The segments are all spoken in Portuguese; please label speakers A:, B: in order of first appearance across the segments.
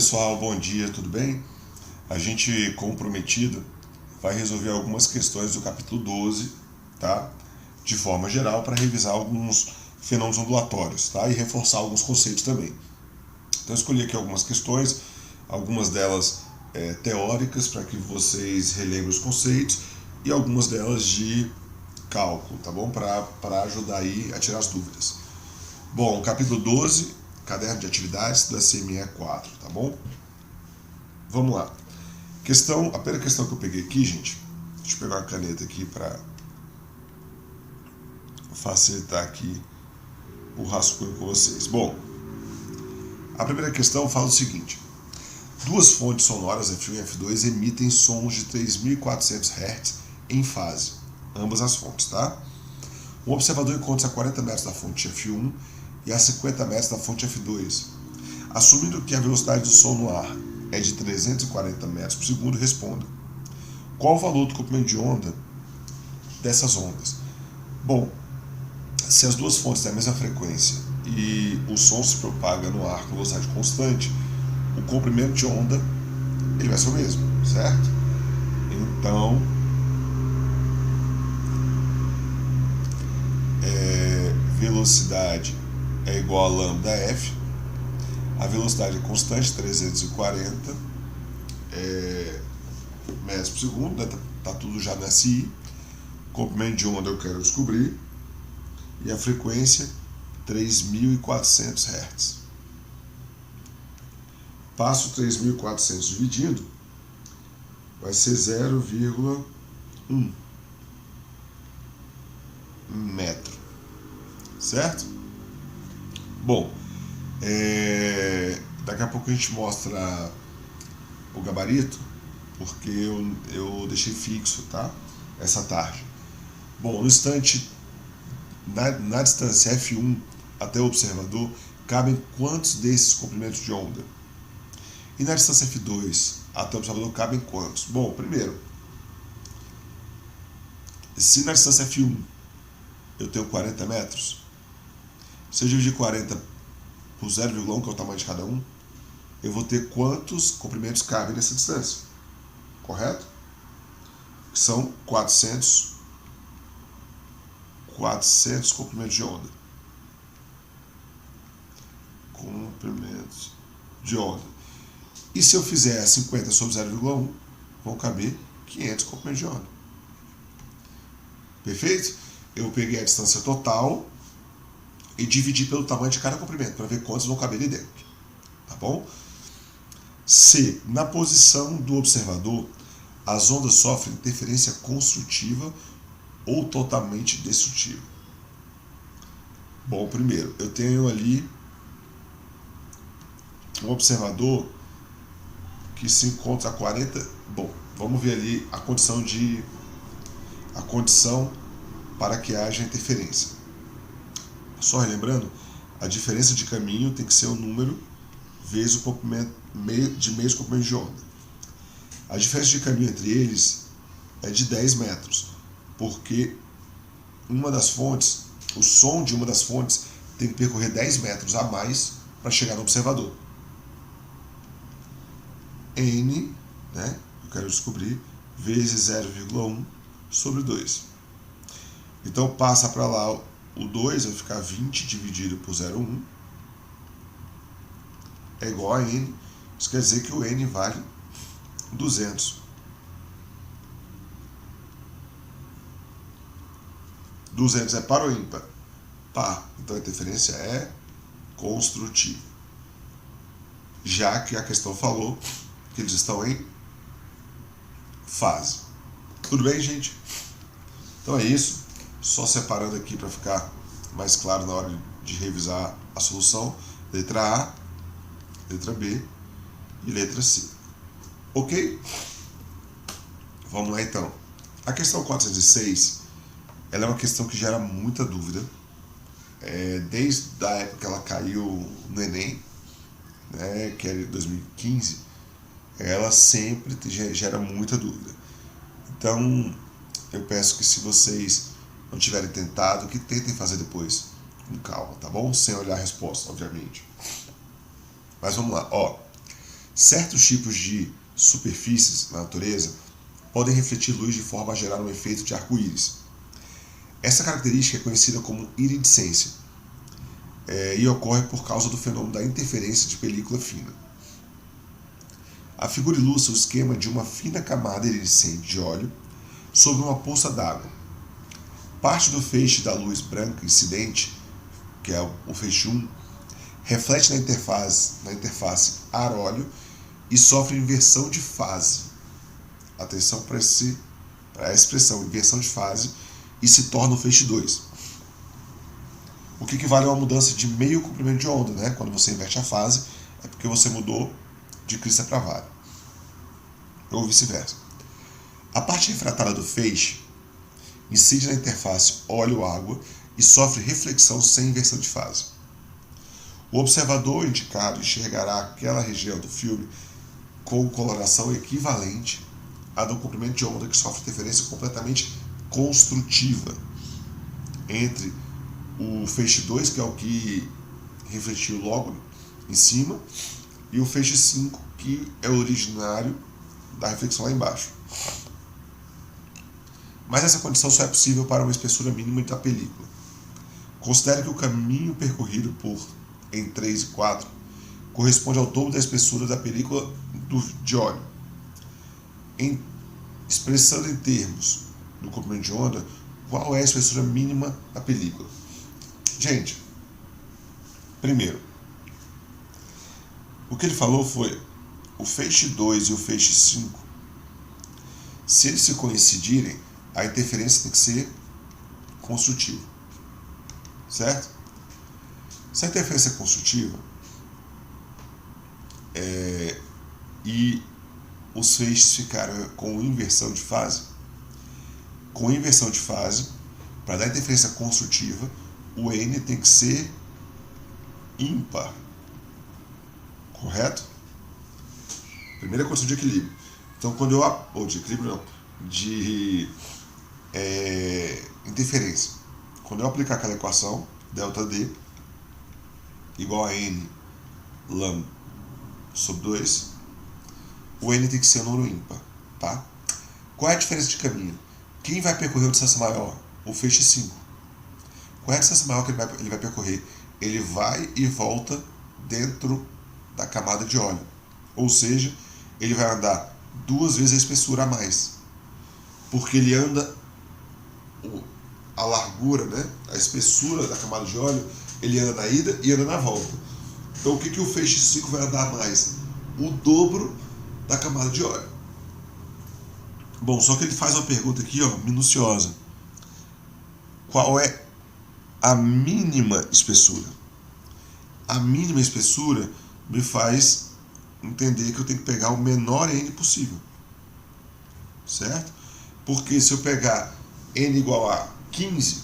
A: pessoal, bom dia, tudo bem? A gente, como prometido, vai resolver algumas questões do capítulo 12, tá? De forma geral, para revisar alguns fenômenos ondulatórios, tá? E reforçar alguns conceitos também. Então eu escolhi aqui algumas questões, algumas delas teóricas, para que vocês relembrem os conceitos, e algumas delas de cálculo, tá bom? Para ajudar aí a tirar as dúvidas. Bom, capítulo 12, caderno de atividades da CME 4, tá bom? Vamos lá. A primeira questão que eu peguei aqui, gente, deixa eu pegar uma caneta aqui para facilitar aqui o rascunho com vocês. Bom, a primeira questão fala o seguinte: duas fontes sonoras, F1 e F2, emitem sons de 3.400 Hz em fase, ambas as fontes, tá? Um observador encontra-se a 40 metros da fonte F1 e a 50 metros da fonte F2. Assumindo que a velocidade do som no ar é de 340 metros por segundo, responda: qual o valor do comprimento de onda dessas ondas? Bom, se as duas fontes têm a mesma frequência e o som se propaga no ar com velocidade constante, o comprimento de onda ele vai ser o mesmo, certo? Então, velocidade é igual a lambda F, a velocidade é constante, 340 metros por segundo, né? Tá tudo já na SI. Comprimento de onda eu quero descobrir, e a frequência 3.400 Hz. Passo 3.400 dividindo, vai ser 0,1 metro, certo? Bom, daqui a pouco a gente mostra o gabarito, porque eu deixei fixo, tá? Essa tarde. Bom, no instante, na distância F1 até o observador, cabem quantos desses comprimentos de onda? E na distância F2 até o observador cabem quantos? Bom, primeiro, se na distância F1 eu tenho 40 metros, se eu dividir 40 por 0,1, que é o tamanho de cada um, eu vou ter quantos comprimentos cabem nessa distância, correto? Que são 400 comprimentos de onda. Comprimentos de onda. E se eu fizer 50 sobre 0,1, vão caber 500 comprimentos de onda. Perfeito? Eu peguei a distância total e dividi pelo tamanho de cada comprimento, para ver quantos vão caber ali dentro. Tá bom? Se, na posição do observador, as ondas sofrem interferência construtiva ou totalmente destrutiva. Bom, primeiro, eu tenho ali um observador que se encontra a 40... Bom, vamos ver ali a condição para que haja interferência. Só relembrando, a diferença de caminho tem que ser o número vezes o comprimento de meios comprimentos de onda. A diferença de caminho entre eles é de 10 metros, porque uma das fontes, o som de uma das fontes tem que percorrer 10 metros a mais para chegar no observador. N, né, eu quero descobrir, vezes 0,1 sobre 2. Então passa para lá o 2, vai ficar 20 dividido por 0,1, é igual a N. Isso quer dizer que o N vale 200. 200 é par ou ímpar? Par. Então a interferência é construtiva. Já que a questão falou que eles estão em fase. Tudo bem, gente? Então é isso. Só separando aqui para ficar mais claro na hora de revisar a solução. Letra A, letra B e letra C. Ok? Vamos lá então. A questão 406, ela é uma questão que gera muita dúvida. Desde a época que ela caiu no Enem, né, que é de 2015, ela sempre gera muita dúvida. Então, eu peço que, se vocês não tiverem tentado, que tentem fazer depois, com calma, tá bom? Sem olhar a resposta, obviamente. Mas vamos lá, ó. Certos tipos de superfícies na natureza podem refletir luz de forma a gerar um efeito de arco-íris. Essa característica é conhecida como iridescência e ocorre por causa do fenômeno da interferência de película fina. A figura ilustra o esquema de uma fina camada iridescente de óleo sobre uma poça d'água. Parte do feixe da luz branca incidente, que é o feixe 1, reflete na interface ar-óleo e sofre inversão de fase. Atenção para a expressão inversão de fase e se torna o feixe 2. O que equivale a uma mudança de meio comprimento de onda, né? Quando você inverte a fase, é porque você mudou de crista para vara, ou vice-versa. A parte refratária do feixe incide na interface óleo-água e sofre reflexão sem inversão de fase. O observador indicado enxergará aquela região do filme com coloração equivalente à do comprimento de onda que sofre interferência completamente construtiva entre o feixe 2, que é o que refletiu logo em cima, e o feixe 5, que é o originário da reflexão lá embaixo. Mas essa condição só é possível para uma espessura mínima da película. Considere que o caminho percorrido em 3 e 4 corresponde ao dobro da espessura da película de óleo. Expressando em termos do comprimento de onda, qual é a espessura mínima da película? Gente, primeiro, o que ele falou foi o feixe 2 e o feixe 5. Se eles se coincidirem, a interferência tem que ser construtiva, certo? Se a interferência é construtiva e os feixes ficaram com inversão de fase, para dar interferência construtiva, o N tem que ser ímpar, correto? Primeira condição de equilíbrio. Então, de equilíbrio não, de interferência. Quando eu aplicar aquela equação, ΔD igual a N lambda sobre 2, o N tem que ser um número ímpar, tá? Qual é a diferença de caminho? Quem vai percorrer uma distância maior? O feixe 5. Qual é a distância maior que ele vai percorrer? Ele vai e volta dentro da camada de óleo. Ou seja, ele vai andar 2 vezes a espessura a mais. Porque ele anda a largura, né? A espessura da camada de óleo, ele anda na ida e anda na volta. Então o que o feixe 5 vai andar a mais? O dobro da camada de óleo. Bom, só que ele faz uma pergunta aqui, minuciosa. Qual é a mínima espessura? A mínima espessura me faz entender que eu tenho que pegar o menor N possível, certo? Porque se eu pegar N igual a 15,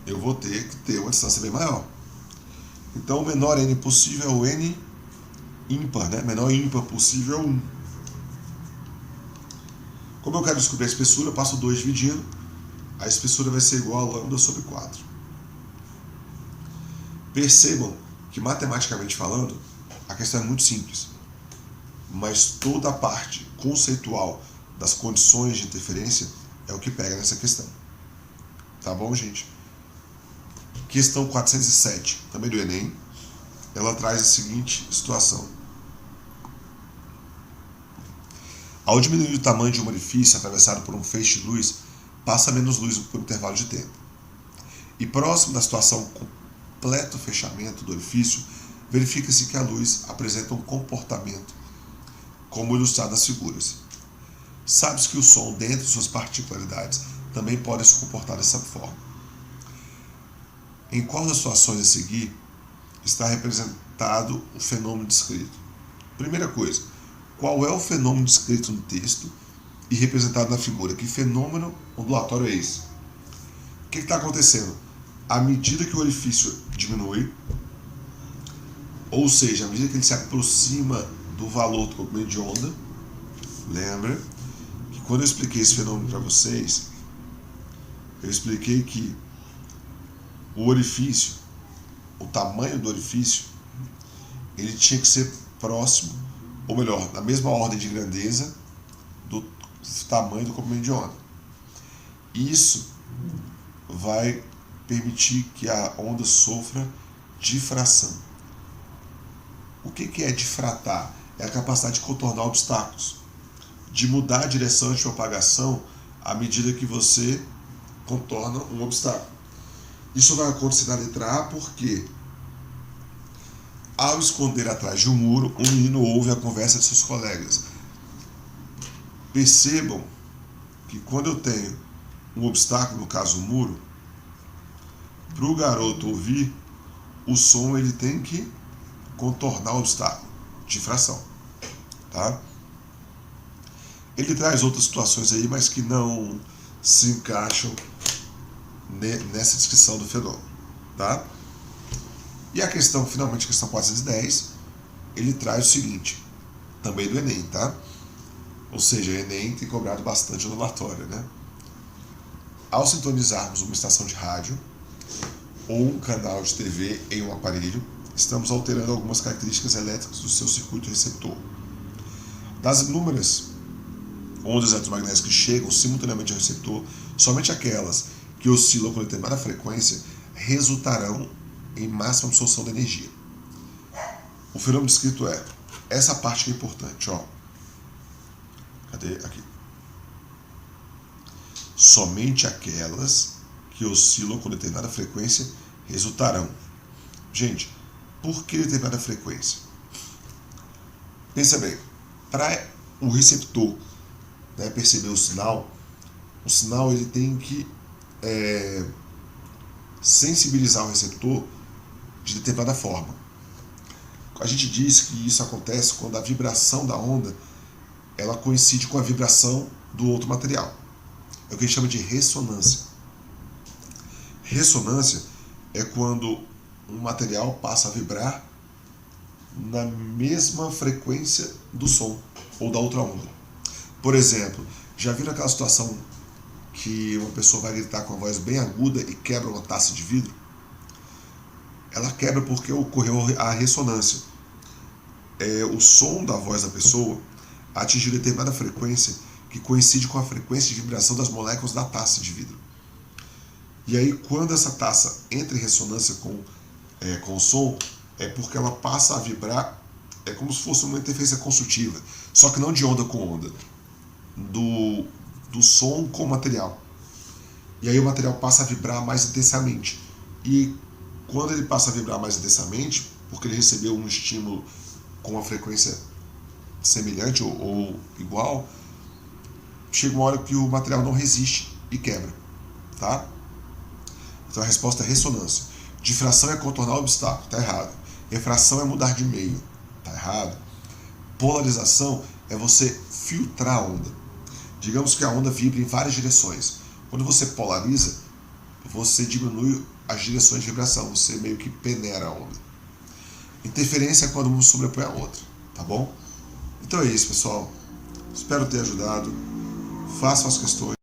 A: eu vou ter que ter uma distância bem maior. Então o menor N possível é o N ímpar, né? Menor ímpar possível é 1. Como eu quero descobrir a espessura, eu passo 2 dividindo, a espessura vai ser igual a lambda sobre 4. Percebam que, matematicamente falando, a questão é muito simples, mas toda a parte conceitual das condições de interferência é o que pega nessa questão. Tá bom, gente? Questão 407, também do Enem, ela traz a seguinte situação. Ao diminuir o tamanho de um orifício atravessado por um feixe de luz, passa menos luz por um intervalo de tempo. E próximo da situação completo fechamento do orifício, verifica-se que a luz apresenta um comportamento como ilustrado nas figuras. Sabe-se que o som, dentro de suas particularidades, também pode se comportar dessa forma. Em qual das situações a seguir está representado o fenômeno descrito? Primeira coisa, qual é o fenômeno descrito no texto e representado na figura? Que fenômeno ondulatório é esse? O que está acontecendo? À medida que o orifício diminui, ou seja, à medida que ele se aproxima do valor do comprimento de onda, lembra que quando eu expliquei esse fenômeno para vocês, eu expliquei que o orifício, o tamanho do orifício, ele tinha que ser próximo ou melhor, na mesma ordem de grandeza do tamanho do comprimento de onda. Isso vai permitir que a onda sofra difração. O que é difratar? É a capacidade de contornar obstáculos, de mudar a direção de propagação à medida que você contorna um obstáculo. Isso vai acontecer na letra A porque, ao esconder atrás de um muro, o menino ouve a conversa de seus colegas. Percebam que quando eu tenho um obstáculo, no caso um muro, para o garoto ouvir, o som ele tem que contornar o obstáculo, difração, tá? Ele traz outras situações aí, mas que não se encaixam nessa descrição do fenômeno, tá? E a questão, finalmente, a questão 410, ele traz o seguinte, também do Enem, tá? Ou seja, o Enem tem cobrado bastante no laboratório, né? Ao sintonizarmos uma estação de rádio ou um canal de TV em um aparelho, estamos alterando algumas características elétricas do seu circuito receptor. Das inúmeras ondas eletromagnéticas que chegam simultaneamente ao receptor, somente aquelas que oscilam com determinada frequência resultarão em máxima absorção de energia. O fenômeno descrito é essa parte que é importante, ó. Cadê? Aqui. Somente aquelas que oscilam com determinada frequência resultarão. Gente, por que determinada frequência? Pensa bem, para o receptor, né, perceber o sinal ele tem que sensibilizar o receptor de determinada forma. A gente diz que isso acontece quando a vibração da onda ela coincide com a vibração do outro material. É o que a gente chama de ressonância. Ressonância é quando um material passa a vibrar na mesma frequência do som ou da outra onda. Por exemplo, já viram aquela situação que uma pessoa vai gritar com a voz bem aguda e quebra uma taça de vidro? Ela quebra porque ocorreu a ressonância. O som da voz da pessoa atingiu determinada frequência que coincide com a frequência de vibração das moléculas da taça de vidro. E aí, quando essa taça entra em ressonância com o som, é porque ela passa a vibrar, é como se fosse uma interferência consultiva, só que não de onda com onda, do som com o material. E aí o material passa a vibrar mais intensamente. E quando ele passa a vibrar mais intensamente, porque ele recebeu um estímulo com uma frequência semelhante ou igual, chega uma hora que o material não resiste e quebra, tá? Então a resposta é ressonância. Difração é contornar o obstáculo, tá errado. Refração é mudar de meio, tá errado. Polarização é você filtrar a onda. Digamos que a onda vibra em várias direções. Quando você polariza, você diminui as direções de vibração, você meio que peneira a onda. Interferência é quando uma sobrepõe a outra, tá bom? Então é isso, pessoal. Espero ter ajudado. Façam as questões.